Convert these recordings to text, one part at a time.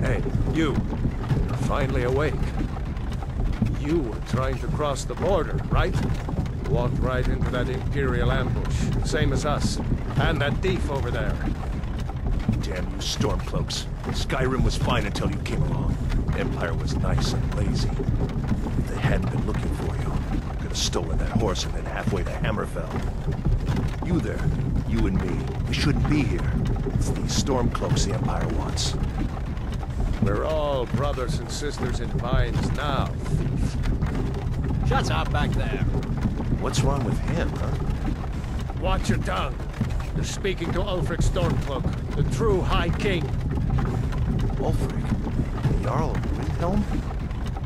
Hey, you. You're finally awake. You were trying to cross the border, right? Walked right into that Imperial ambush, same as us. And that thief over there. Damn you Stormcloaks. Skyrim was fine until you came along. Empire was nice and lazy. If they hadn't been looking for you, could have stolen that horse and been halfway to Hammerfell. You there, you and me, we shouldn't be here. It's these Stormcloaks the Empire wants. We're all brothers and sisters in binds now, thief. Shut up back there. What's wrong with him, huh? Watch your tongue. You're speaking to Ulfric Stormcloak, the true High King. Ulfric? The Jarl of Windhelm?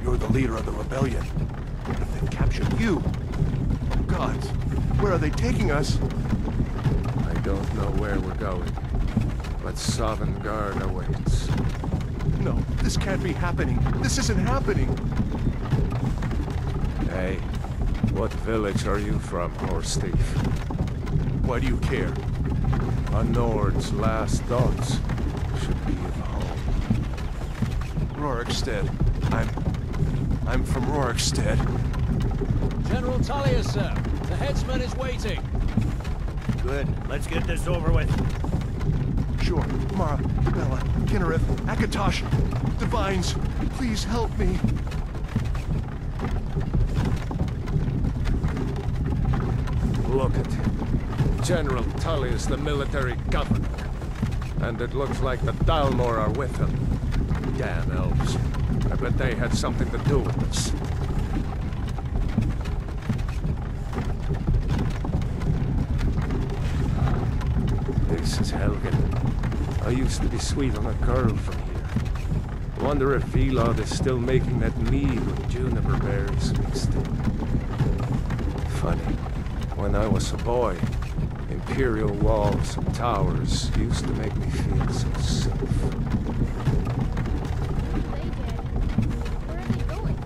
You're the leader of the rebellion. What if they've captured you? Oh gods, where are they taking us? I don't know where we're going, but Sovngarde awaits. No, this can't be happening. This isn't happening. Hey, what village are you from, horse thief? Why do you care? A Nord's last thoughts should be of home. Rorikstead. I'm from Rorikstead. General Tullius, sir. The headsman is waiting. Good. Let's get this over with. Sure. Mara, Dibella, Kinnereth, Akatosh, Divines, please help me. Look at him. General Tullius, the military governor. And it looks like the Dalmor are with him. Damn elves. I bet they had something to do with this. This is Helgen. I used to be sweet on a girl from here. Wonder if Vilod is still making that mead with juniper berries mixed in. Funny. When I was a boy, Imperial walls and towers used to make me feel so safe. Where are they going?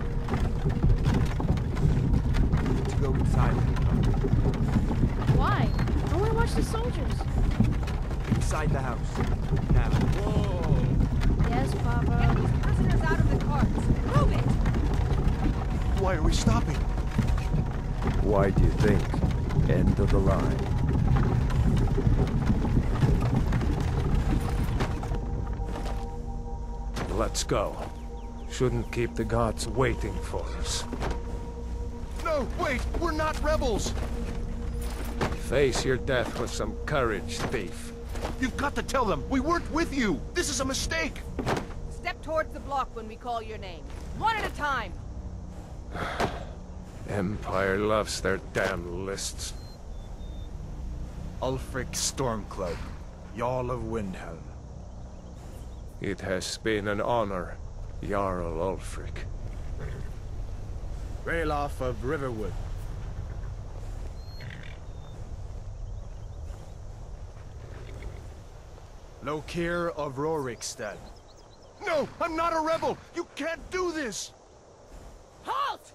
To go inside. Why? I want to watch the soldiers. Inside the house. Now. Whoa! Yes, Papa. Get these prisoners out of the carts. Move it! Why are we stopping? Why do you think? End of the line. Let's go. Shouldn't keep the gods waiting for us. No, wait! We're not rebels! Face your death with some courage, thief. You've got to tell them! We weren't with you! This is a mistake! Step towards the block when we call your name. One at a time. Empire loves their damn lists. Ulfric Stormcloak, Jarl of Windhelm. It has been an honor, Jarl Ulfric. Ralof of Riverwood. Lokir of Rorikstead. No! I'm not a rebel! You can't do this! Halt!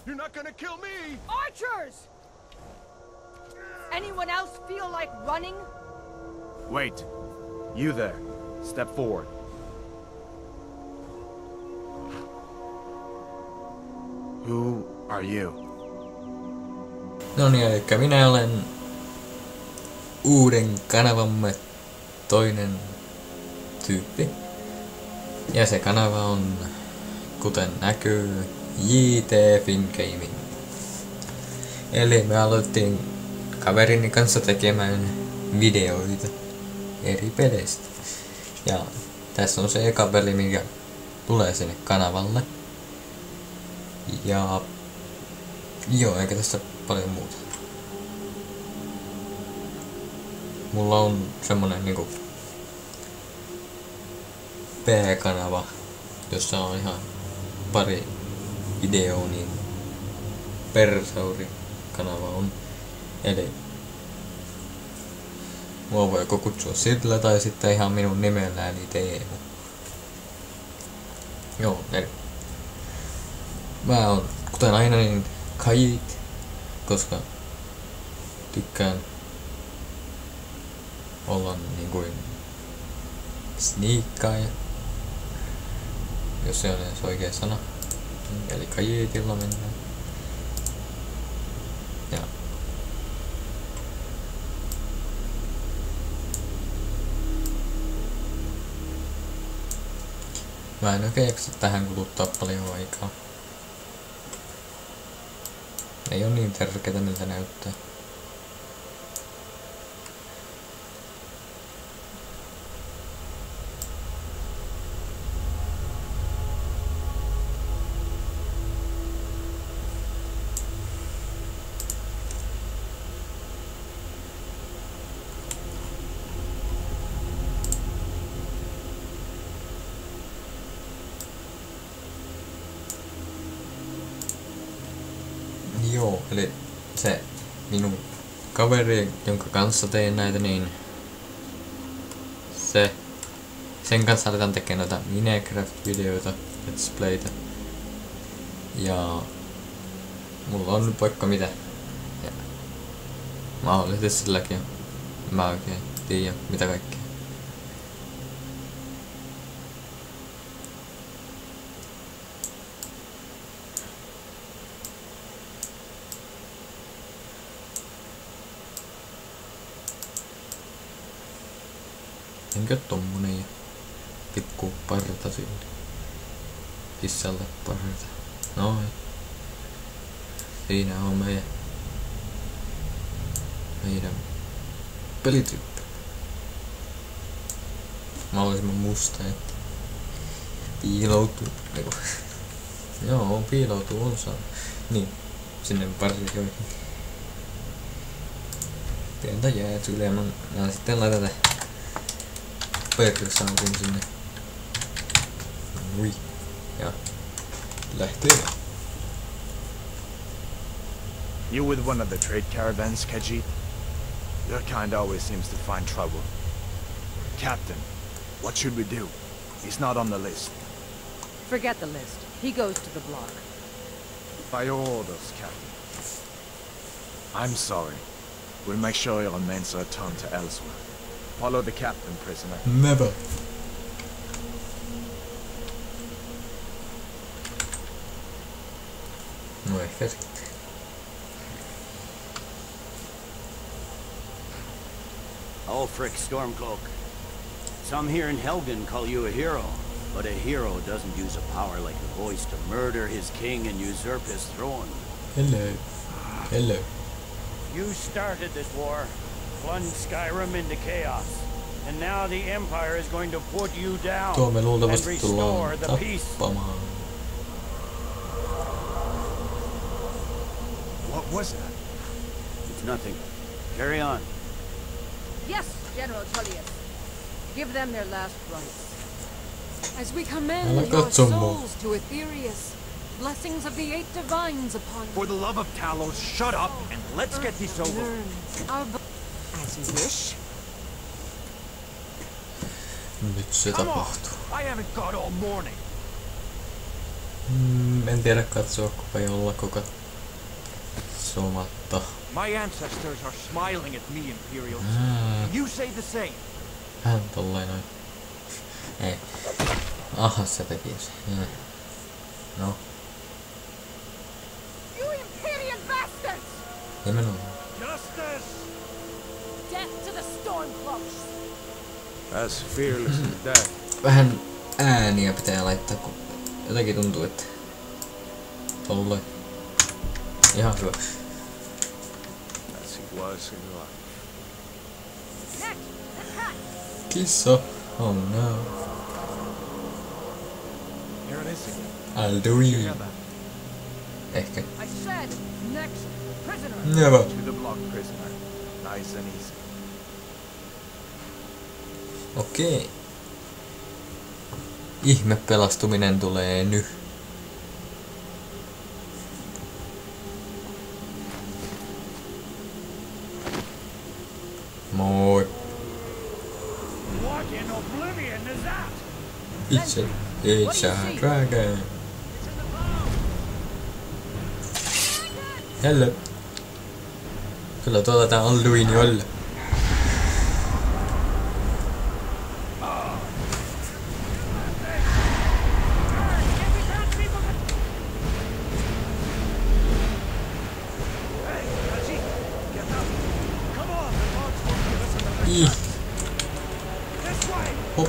You're not gonna kill me! Archers! Anyone else feel like running? Wait. You there. Step forward. Who are you? No niin, eli minä olen uuden kanavamme toinen tyyppi. Ja se kanava on, kuten näkyy, JT Fingaming. Eli me aloittiin kaverini kanssa tekemään videoita eri peleistä. Ja tässä on se eka peli, mikä tulee sinne kanavalle. Ja joo, eikä tässä paljon muuta. Mulla on semmonen niinku P-kanava, jossa on ihan pari videoa, niin Persauri-kanava on. Eli mua voi joko kutsua sillä tai sitten ihan minun nimellä, eli Teemu. Joo, eli mä oon kuten aina niin Kajit, koska tykkään olla niin kuin sniikkaaja, jos se on edes oikea sana. Eli kajeetilla mennään. Ja mä en oikein jaksa tähän kuluttaa paljon aikaa. Ei oo niin tärkeää miltä näyttää. Joo, eli se minun kaveri, jonka kanssa teen näitä, niin sen kanssa aletaan tekemään noita Minecraft-videoita, Let's Playtä. Ja mulla on nyt vaikka mitä. Ja mahdollisesti silläkin on. Mä oikein tiedä mitä kaikkea. Enkö tommonen ja pikku parta sinne. Kissalle parta. Noin. Siinä on meidän pelityyppi. Mahdollisimman musta, että piiloutuu. Joo, piiloutuu on saa. Niin, sinne varjoihin. Pientä jäätyliä. Mä sitten laitan persaukun sinne. Ui. Ja lähtee. You with one of the trade caravans, Khajiit? Your kind always seems to find trouble. Captain, what should we do? He's not on the list. Forget the list. He goes to the block. By your orders, Captain. I'm sorry. We'll make sure your men are turned to elsewhere. Follow the captain, prisoner. Never. No ehkä sitten. Ulfric Stormcloak. Some here in Helgen call you a hero, but a hero doesn't use a power like the voice to murder his king and usurp his throne. Hello. Hello. You started this war, plunged Skyrim into chaos, and now the Empire is going to put you down Tuo me and luultavasti restore tullaan the peace. tappamaan. What was that? It's nothing. Carry on. Yes, General Tullius. Give them their last rites. As we commend Älä your katso mua. souls to Aetherius, blessings of the 8 divines upon you. For the love of Talos, shut up and let's get this over. Learn our As you wish. Nyt se Come on. tapahtuu. I haven't got all morning. En tiedä katsoako vai ollako katsomatta. My ancestors are smiling at me, Imperials. You say the same. Vähän tolleen noin. Ei. Aha, se teki se. No. You Imperial bastards! Nimenomaan. Justice! Death to the Stormcloaks! As fearless as death. Vähän ääniä pitää laittaa, kun jotenkin tuntuu, että tolleen. Ihan hyvä. As he was in life. Next, attack! Kissa. Oh no. Here it is again. Alduin. Ehkä. I said, next, prisoner! Never. To the block, prisoner. Nice and easy. Okei. Ihme pelastuminen tulee nyt. Moi. What in oblivion is that? It's a dragon. Hello. Kyllä tuolla tää Alduini olla. Hop.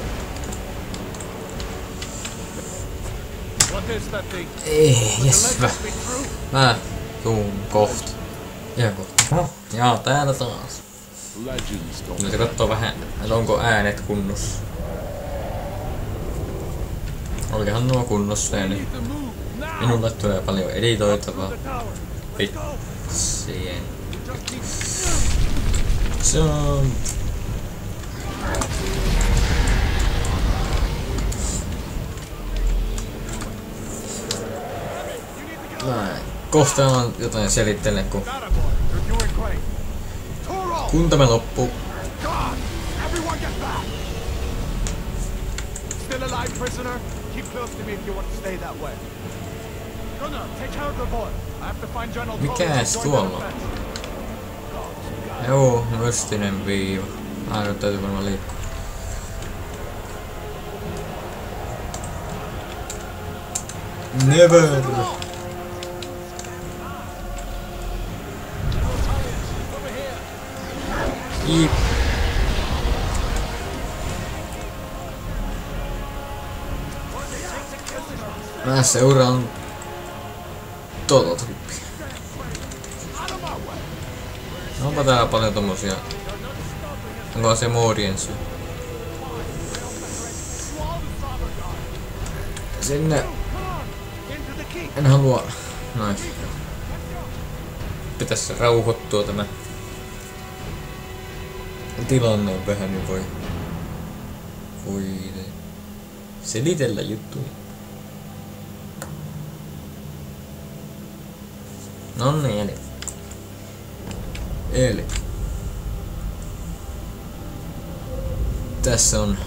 Jes, hyvä. Mä tuun kohta. Ihan kohta. Jaa, täällä taas. Nyt kattoo vähän, että onko äänet kunnossa. Olihan nuo kunnossa, niin minulle tulee paljon editoitavaa. Vitsien. Jump. Kohta on jotain selittelen, kun tämä loppuu. Mikäs tuolla on? Joo, mystinen viiva. Nyt täytyy varmaan liikkua. Never! Iip. Mä seuraan tuota tyyppiä. Onpa täällä paljon tommosia. Onko se moodien syy? Sinne. En halua. Noin. Pitäis rauhoittua tämä tilanne on vähän, niin voi selitellä juttuja. Nonni, eli tässä on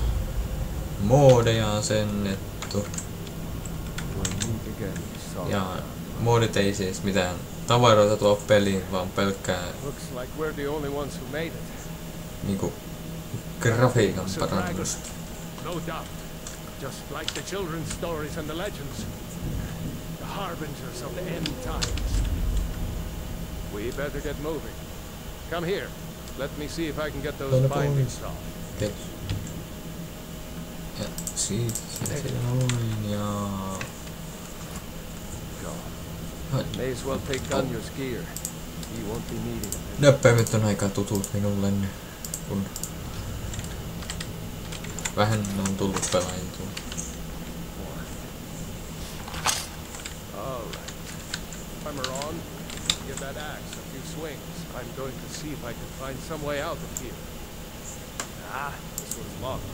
moodeja asennettu. Ja moodit ei siis mitään tavaroita tuo peliin, vaan pelkkää niinku grafiikan parantus. No doubt. Just like the children's stories and the legends. The harbingers of the end times. We better get moving. Come here. Let me see if I can get those bindings off. Okay. Ja siitä noin ja... May as well take Gunjar's gear. He won't be needing it. Nöppöimet on aika tutut minulle, kun vähän on tullut pelailtua. Alright. Hammer on. Give that axe a few swings. I'm going to see if I can find some way out of here. This one's locked.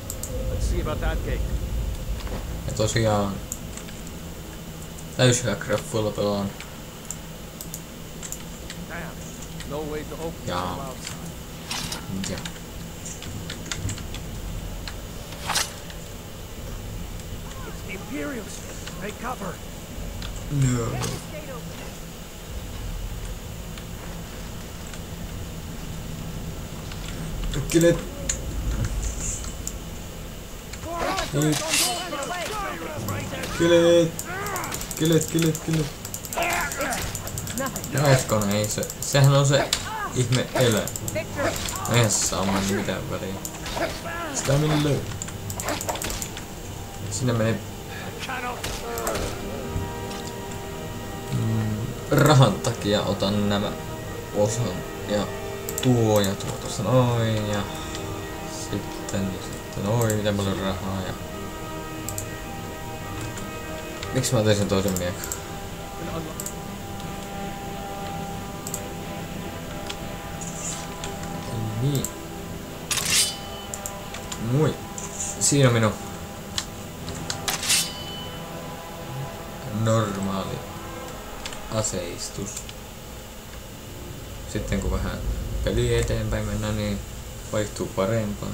Let's see about that gate. Ja tosiaan täysillä graffuilla pelaan. No way to open ja It's the Imperials. Take cover. No. Kill it. Kill it. Hetkone, ei se. Sehän on se ihme eläin. Eihän se saa mitään väliä. Sitä minne löy. Sinne menee rahan takia otan nämä osan ja tuo ja tuo tossa noin ja sitten noin, miten paljon rahaa ja... Miksi mä tein sen toisen miekan? Niin. Moi. Siinä on minun normaali aseistus. Sitten kun vähän peli eteenpäin mennään, niin vaihtuu parempaan.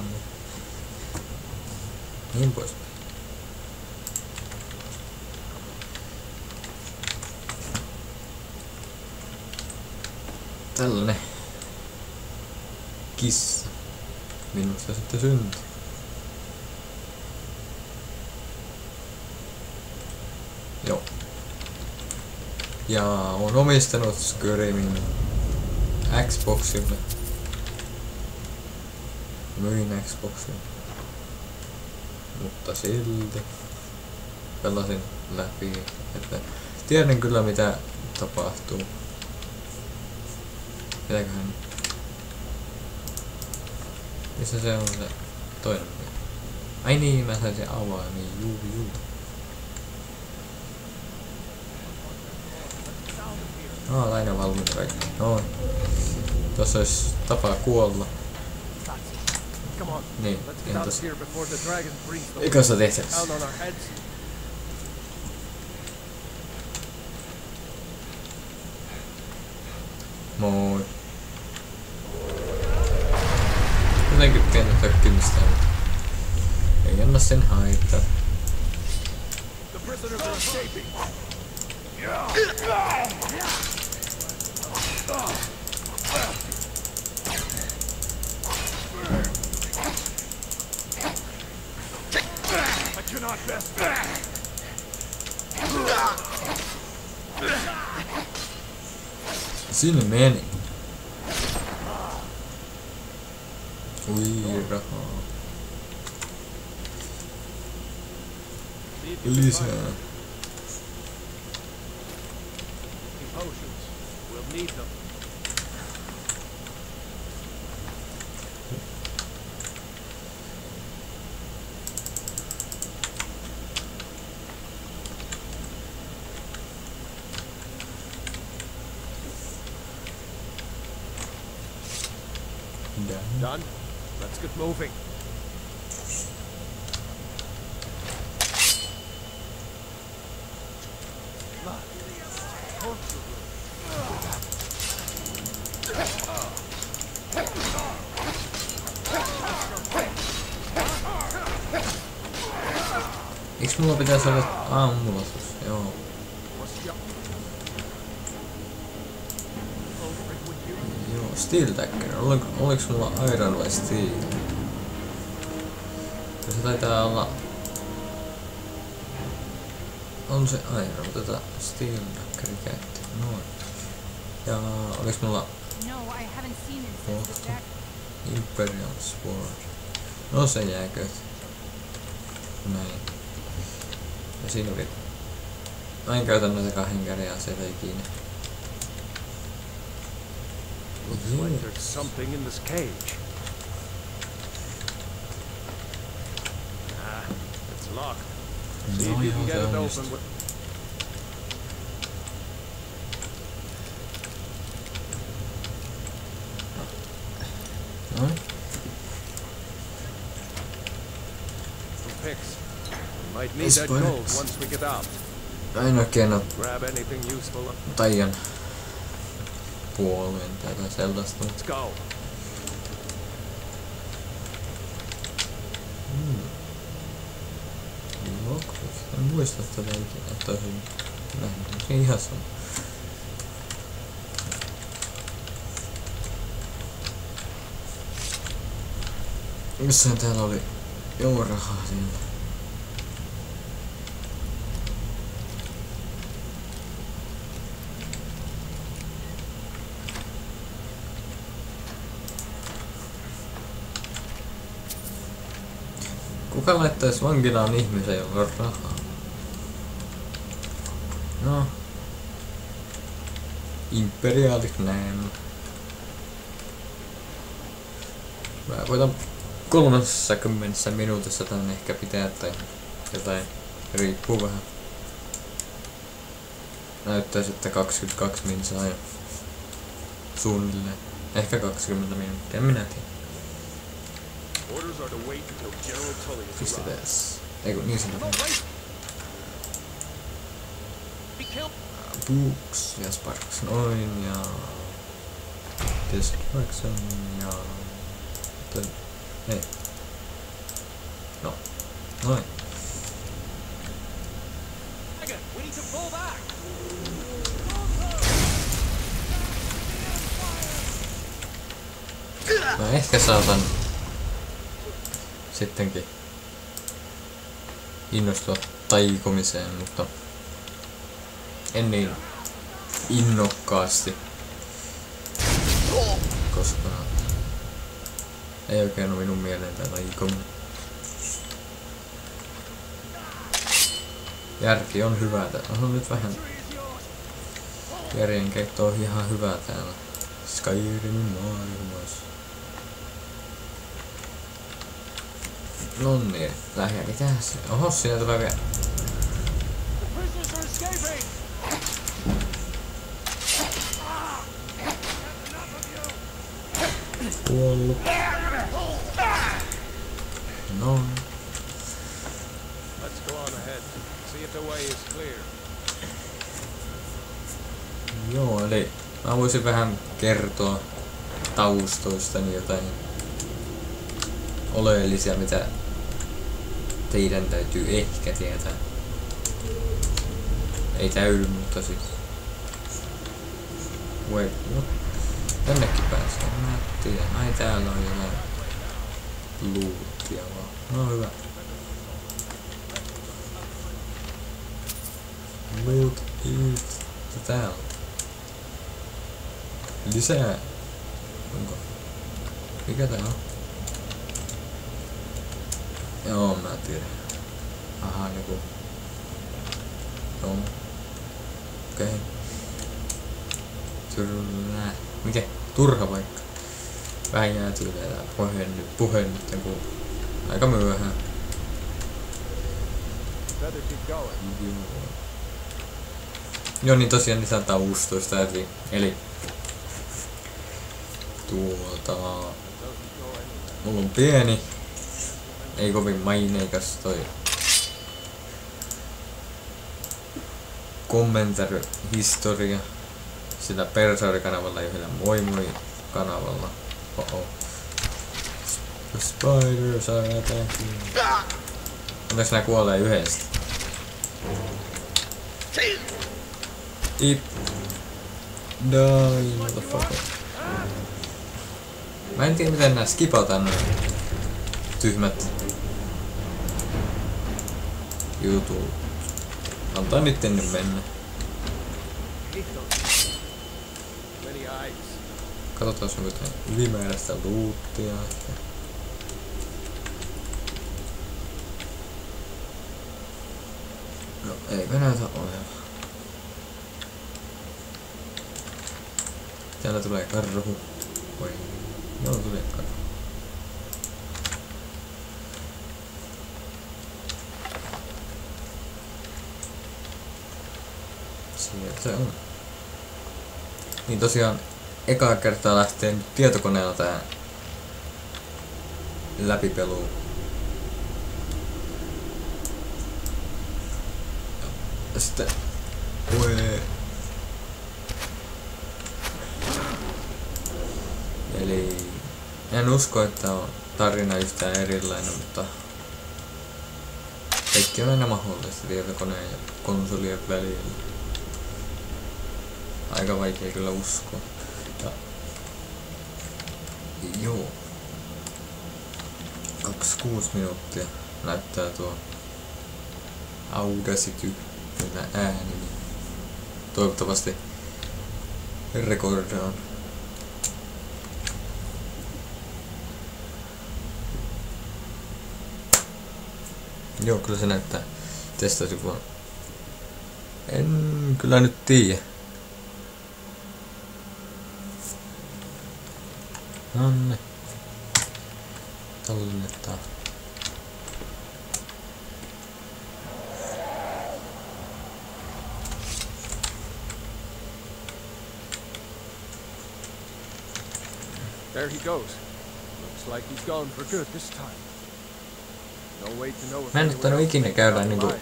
Niin pois. Tällainen kissa. Minusta sitten syntyi. Joo. Ja on omistanut Skyrimin Xboxille. Myin Xboxille. Mutta silti pelasin läpi. Että tiedän kyllä mitä tapahtuu. Mitäköhän... Missä se on se toinen? Ai niin, mä sain sen avaimen. Juu. Aina valmiina kaikki. Noin. Tossa olisi tapa kuolla. Niin, ihan tossa. Ekassa tehtävässä. Moi. Jotenkin pientä tökkimistä, mutta ei anna sen haittaa. Sinne meni. Ui, rahaa. Lisää. We'll need them. Done. Let's get moving. Eiks mulla pitäisi olla aamulatus? Joo. Joo, Steel Dagger. Oliks mulla Iron vai Steel? Se taitaa olla... On se Iron, tätä Steel Daggerin käyttää. Noin. Ja oliks mulla... Imperial Sword. No se jääkö. Näin. Ja siinä oli... Mä en käytä noita kahden käden aseita ikinä. Looks like there's something in this cage. It's locked. See if you can get it open with... Picks. We might need that gold once we get out. En oikein oo Grab anything useful. Taian puoleen tai sellaista. Let's go. En muista tätä ikinä, että olisin nähnyt. Se ihan sama. Jossain täällä oli rahaa siinä. Kuka laittaisi vankilaan ihmisen, jolla on rahaa? No. Imperiaalit näin. Mä voitan 30 minuutissa tän ehkä pitää tai jotain. Riippuu vähän. Näyttäisi, että 22 minsaa jo. Suunnilleen. Ehkä 20 minuuttia, minä tiedän. Pistetääs. Eiku, niin se menee. Books ja Sparks, noin ja... Destruction ja... Ei. No. Noin. Mä ehkä saatan sittenkin innostua taikomiseen, mutta en niin innokkaasti, koska ei oikein ole minun mieleen tää taikominen. Järki on hyvää täällä. On nyt vähän järjenkeitto on ihan hyvää täällä Skyrimin maailmassa. Nonni, lähiä mitäs? Oho, siinä tulee vielä. Kuollut. No. Let's go on ahead. See if the way is clear. Joo, eli mä voisin vähän kertoa taustoistani jotain oleellisia, mitä teidän täytyy ehkä tietää. Ei täydy, mutta siis. Wait, what? Jonnekin pääsee. Mä en tiedä. Ai täällä on jotain lootia vaan. No hyvä. Loot it. Täällä. Lisää. Onko? Mikä tää on? Joo, mä tiedän. Aha, joku. Joo. Okei. Mikä? Turha paikka. Vähän jäätyy vielä puheen nyt kun aika myöhään. Joo, niin tosiaan lisää taustoista, eli mulla on pieni, ei kovin maineikas toi kommentaarihistoria. Sitä Persaari-kanavalla ja yhdellä Moi Moi-kanavalla. Oh. The spiders are attacking. Onneksi nää kuolee yhdesti. Die, motherfucker. Mä en tiedä miten nää skipataan noin tyhmät jutut. Antaa nyt ennen mennä. Katsotaan jos on jotain ylimääräistä loottia. No eipä näytä olevan. Täällä tulee karhu. Oi. Joo, tulee karhu. Siellä se on. Niin tosiaan ekaa kertaa lähtee nyt tietokoneella tää läpipelu. Ja sitten eli en usko, että on tarina yhtään erilainen, mutta kaikki on aina mahdollista tietokoneen ja konsolien välillä. Aika vaikea kyllä uskoa. Ja joo. 26 minuuttia näyttää tuo Audacity ääni. Toivottavasti rekordaan. Joo, kyllä se näyttää. Testasi vaan. En kyllä nyt tiedä. Nonne. Tallennetaan. There he goes. Looks like he's gone for good this time. No way to know if Mä en ottanut ikinä käydä niinku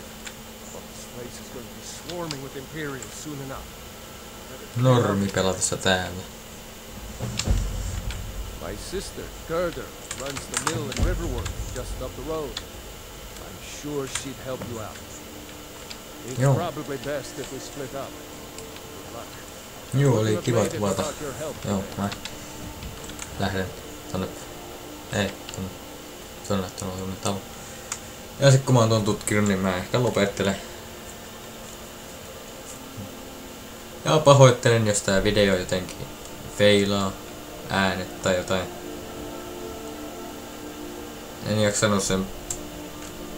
normi pelatessa täällä. My sister, Gerda, runs the mill in Riverwood, just up the road. I'm sure she'd help you out. It's probably best if we split up. Good luck. Joo, oli kiva kuvata. Joo, mä lähden tonne. Ei, tonne talo. Ja sit kun mä oon ton tutkinut, niin mä ehkä lopettelen. Ja pahoittelen, jos tää video jotenkin feilaa äänet tai jotain. En jaksanut sen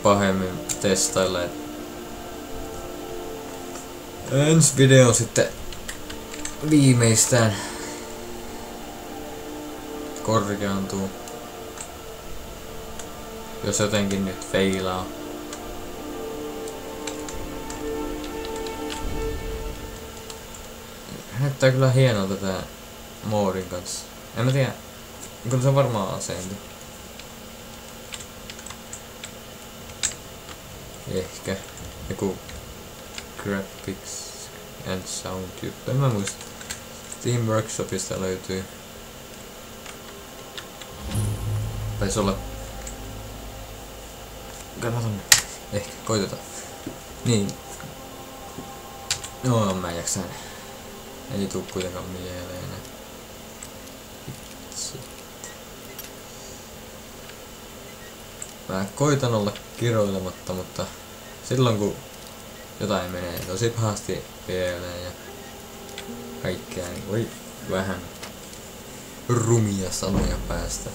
pahemmin testailla. Ensi video sitten viimeistään korjaantuu. Jos jotenkin nyt feilaa. Näyttää kyllä hienolta tää moodin kanssa. En mä tiedä. Kyllä se varmaan asentu. Ehkä joku graphics and sound juttu. En mä muista. Steam Workshopista löytyy. Taisi olla. Katsotaan. Ehkä koitetaan. Niin. No mä en jaksa. Ei tuu kuitenkaan mieleen. Mä koitan olla kiroilematta, mutta silloin kun jotain menee tosi pahasti pieleen ja kaikkea, niin voi vähän rumia sanoja päästä.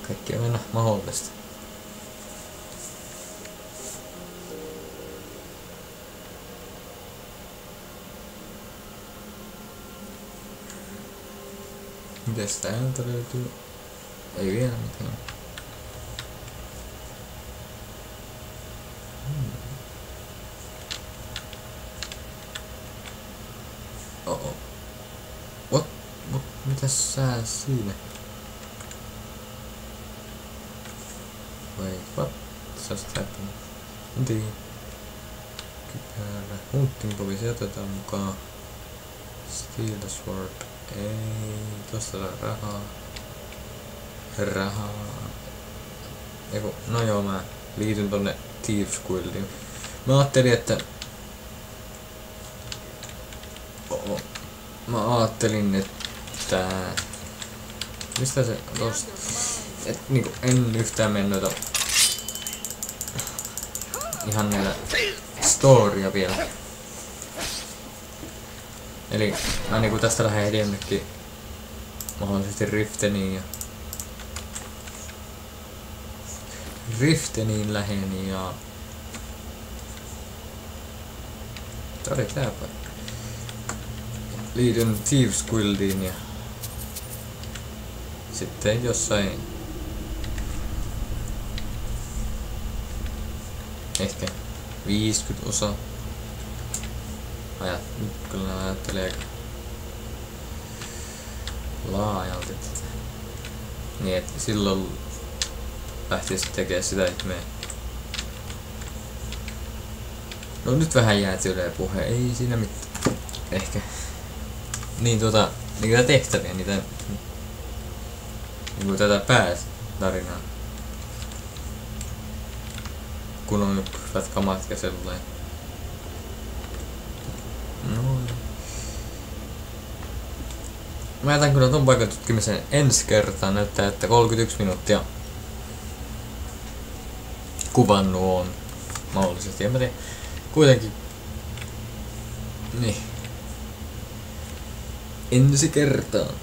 Kaikki on aina mahdollista. Mites täältä löytyy? Ei vielä mitään. What? Mitäs sä siinä? Wait, what just happened? En tiedä. Kypärä. Hunting poliisi otetaan mukaan. Steal the sword. Ei, tosta saa rahaa. Eiku, no joo, mä liityn tonne Thieves Guildiin. Mä ajattelin, että mistä se tosta? Et niinku en yhtään mennyt noita ihan näitä storya vielä. Eli mä niinku tästä lähden jonnekin mahdollisesti Rifteniin lähen ja tää oli tää paikka. Liityn Thieves Guildiin ja sitten jossain ehkä 50 osa. Kyllä ajattelee aika laajalti tätä. Niin et silloin lähtisi tekemään sitä ihmeen. No nyt vähän jäätyilee puhe, ei siinä mitään. Ehkä. Niin niitä tehtäviä, niitä niinku tätä päätarinaa. Kun on hyvät kamat ja sellainen. No. Mä jätän kyllä ton paikan tutkimisen ensi kertaan. Näyttää, että 31 minuuttia kuvannut on mahdollisesti. En mä tiedä. Kuitenkin. Niin. Ensi kertaan.